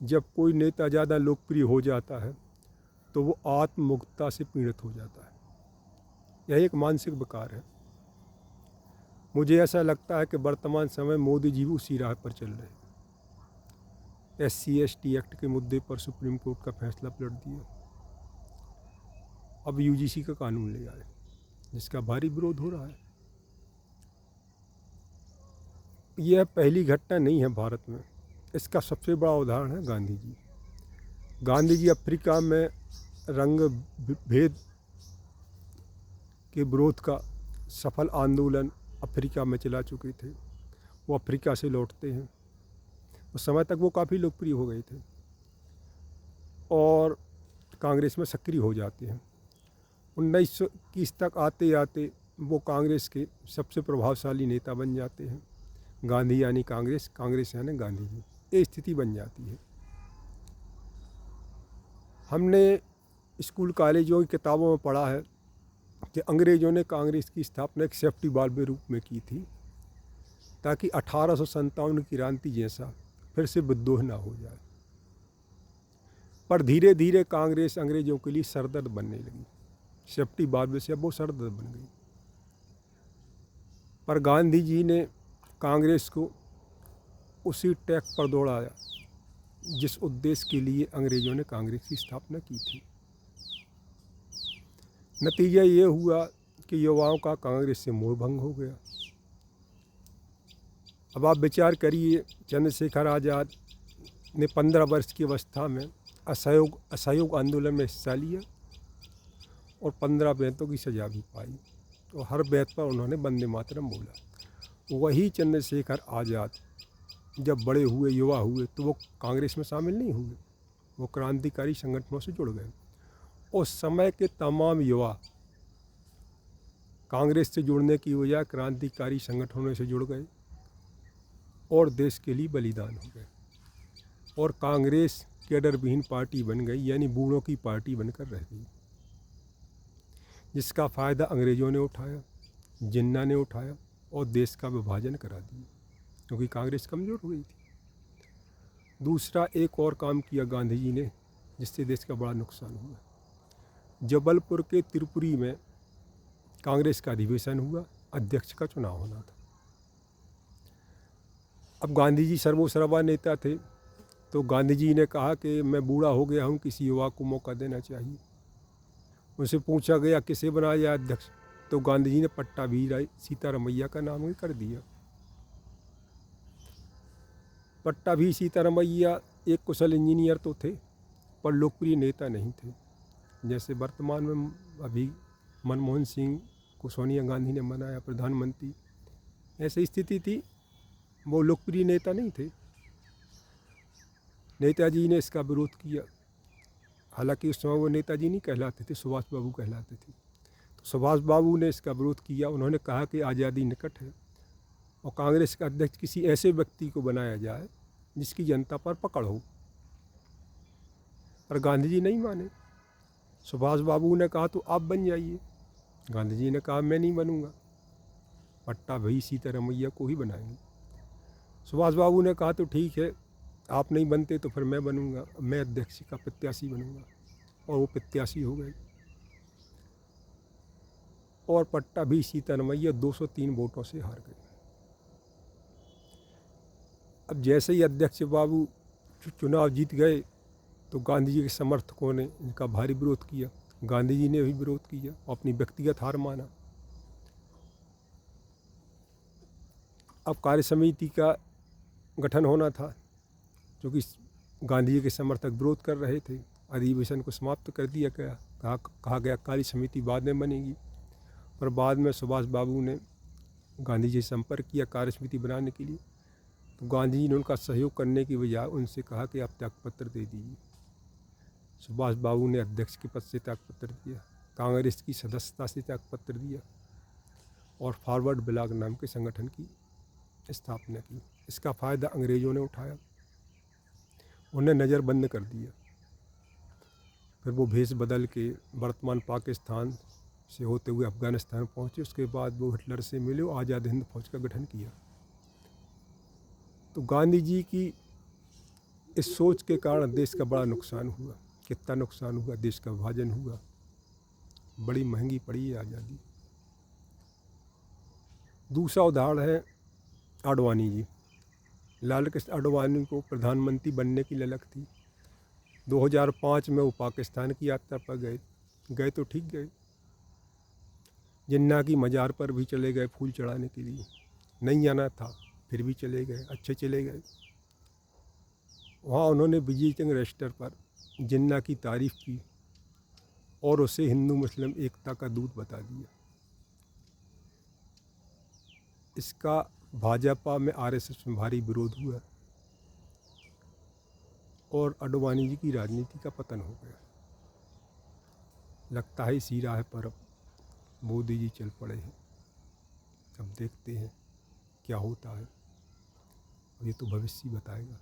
जब कोई नेता ज़्यादा लोकप्रिय हो जाता है तो वो आत्ममुग्धता से पीड़ित हो जाता है। यह एक मानसिक विकार है। मुझे ऐसा लगता है कि वर्तमान समय मोदी जी भी उसी राह पर चल रहे हैं। SC/ST एक्ट के मुद्दे पर सुप्रीम कोर्ट का फैसला पलट दिया। अब UGC का कानून ले आए जिसका भारी विरोध हो रहा है। यह पहली घटना नहीं है भारत में। इसका सबसे बड़ा उदाहरण है गांधी जी। गांधी जी अफ्रीका में रंग भेद के विरोध का सफल आंदोलन अफ्रीका में चला चुके थे। वो अफ्रीका से लौटते हैं, उस समय तक वो काफ़ी लोकप्रिय हो गए थे और कांग्रेस में सक्रिय हो जाते हैं। 1921 तक आते आते वो कांग्रेस के सबसे प्रभावशाली नेता बन जाते हैं। गांधी यानी कांग्रेस, कांग्रेस यानी गांधी जी, ये स्थिति बन जाती है। हमने स्कूल कॉलेजों की किताबों में पढ़ा है कि अंग्रेज़ों ने कांग्रेस की स्थापना एक सेफ्टी वाल्व के रूप में की थी ताकि 1857 की क्रांति जैसा फिर से विद्रोह ना हो जाए। पर धीरे धीरे कांग्रेस अंग्रेज़ों के लिए सरदर्द बनने लगी। सेफ्टी वाल्व से अब वो सरदर्द बन गई। पर गांधी जी ने कांग्रेस को उसी ट्रैक पर दौड़ाया जिस उद्देश्य के लिए अंग्रेज़ों ने कांग्रेस की स्थापना की थी। नतीजा ये हुआ कि युवाओं का कांग्रेस से मोह भंग हो गया। अब आप विचार करिए, चंद्रशेखर आज़ाद ने 15 वर्ष की अवस्था में असहयोग आंदोलन में हिस्सा लिया और 15 बेंतों की सजा भी पाई और हर बेंत पर उन्होंने वंदे मातरम बोला। वही चंद्रशेखर आज़ाद जब बड़े हुए, युवा हुए, तो वो कांग्रेस में शामिल नहीं हुए, वो क्रांतिकारी संगठनों से जुड़ गए। उस समय के तमाम युवा कांग्रेस से जुड़ने की वजह क्रांतिकारी संगठनों से जुड़ गए और देश के लिए बलिदान हो गए और कांग्रेस कैडर विहीन पार्टी बन गई, यानी बूढ़ों की पार्टी बनकर रह गई, जिसका फ़ायदा अंग्रेज़ों ने उठाया, जिन्ना ने उठाया और देश का विभाजन करा दिया क्योंकि कांग्रेस कमज़ोर हो गई थी। दूसरा एक और काम किया गांधी जी ने जिससे देश का बड़ा नुकसान हुआ। जबलपुर के त्रिपुरी में कांग्रेस का अधिवेशन हुआ, अध्यक्ष का चुनाव होना था। अब गांधी जी सर्वोसर्वा नेता थे, तो गांधी जी ने कहा कि मैं बूढ़ा हो गया हूँ, किसी युवा को मौका देना चाहिए। उनसे पूछा गया किसे बनाया जाए अध्यक्ष, तो गांधी जी ने पट्टाभी सीतारमैया का नाम ही कर दिया। पट्टाभी सीतारमैया एक कुशल इंजीनियर तो थे पर लोकप्रिय नेता नहीं थे। जैसे वर्तमान में अभी मनमोहन सिंह को सोनिया गांधी ने बनाया प्रधानमंत्री, ऐसी स्थिति थी, वो लोकप्रिय नेता नहीं थे। नेताजी ने इसका विरोध किया। हालांकि उस समय वो नेताजी नहीं कहलाते थे, सुभाष बाबू कहलाते थे। तो सुभाष बाबू ने इसका विरोध किया। उन्होंने कहा कि आज़ादी निकट है और कांग्रेस का अध्यक्ष किसी ऐसे व्यक्ति को बनाया जाए जिसकी जनता पर पकड़ हो। पर गांधी जी नहीं माने। सुभाष बाबू ने कहा तो आप बन जाइए। गांधी जी ने कहा मैं नहीं बनूंगा, पट्टाभी सीतारमैया को ही बनाएंगे। सुभाष बाबू ने कहा तो ठीक है, आप नहीं बनते तो फिर मैं बनूंगा, मैं अध्यक्ष का प्रत्याशी बनूंगा, और वो प्रत्याशी हो गए और पट्टाभी सीतारमैया 203 वोटों से हार गए। अब जैसे ही अध्यक्ष बाबू चुनाव जीत गए तो गांधी जी के समर्थकों ने इनका भारी विरोध किया। गांधी जी ने भी विरोध किया और अपनी व्यक्तिगत हार माना। अब कार्य समिति का गठन होना था, क्योंकि गांधी जी के समर्थक विरोध कर रहे थे। अधिवेशन को समाप्त कर दिया गया, कहा गया कार्य समिति बाद में बनेगी। पर बाद में सुभाष बाबू ने गांधी जी से संपर्क किया कार्य समिति बनाने के लिए, तो गांधी जी ने उनका सहयोग करने की बजाय उनसे कहा कि आप त्यागपत्र दे दीजिए। सुभाष बाबू ने अध्यक्ष के पद से त्यागपत्र दिया, कांग्रेस की सदस्यता से त्यागपत्र दिया और फॉरवर्ड ब्लॉक नाम के संगठन की स्थापना की। इसका फ़ायदा अंग्रेज़ों ने उठाया, उन्हें नज़रबंद कर दिया। फिर वो भेष बदल के वर्तमान पाकिस्तान से होते हुए अफ़गानिस्तान पहुँचे। उसके बाद वो हिटलर से मिले और आज़ाद हिंद फौज का गठन किया। तो गांधी जी की इस सोच के कारण देश का बड़ा नुकसान हुआ। कितना नुकसान हुआ, देश का विभाजन हुआ, बड़ी महंगी पड़ी है आज़ादी। दूसरा उदाहरण है आडवाणी जी। लाल कृष्ण आडवाणी को प्रधानमंत्री बनने की ललक थी। 2005 में वो पाकिस्तान की यात्रा पर गए तो ठीक गए, जिन्ना की मज़ार पर भी चले गए फूल चढ़ाने के लिए। नहीं आना था फिर भी चले गए, अच्छे चले गए। वहाँ उन्होंने विजय सिंह रजिस्टर पर जिन्ना की तारीफ़ की और उसे हिंदू मुस्लिम एकता का दूत बता दिया। इसका भाजपा में आरएसएस में भारी विरोध हुआ और आडवाणी जी की राजनीति का पतन हो गया। लगता है इसी राह पर अब मोदी जी चल पड़े हैं। अब देखते हैं क्या होता है, ये तो भविष्य ही बताएगा।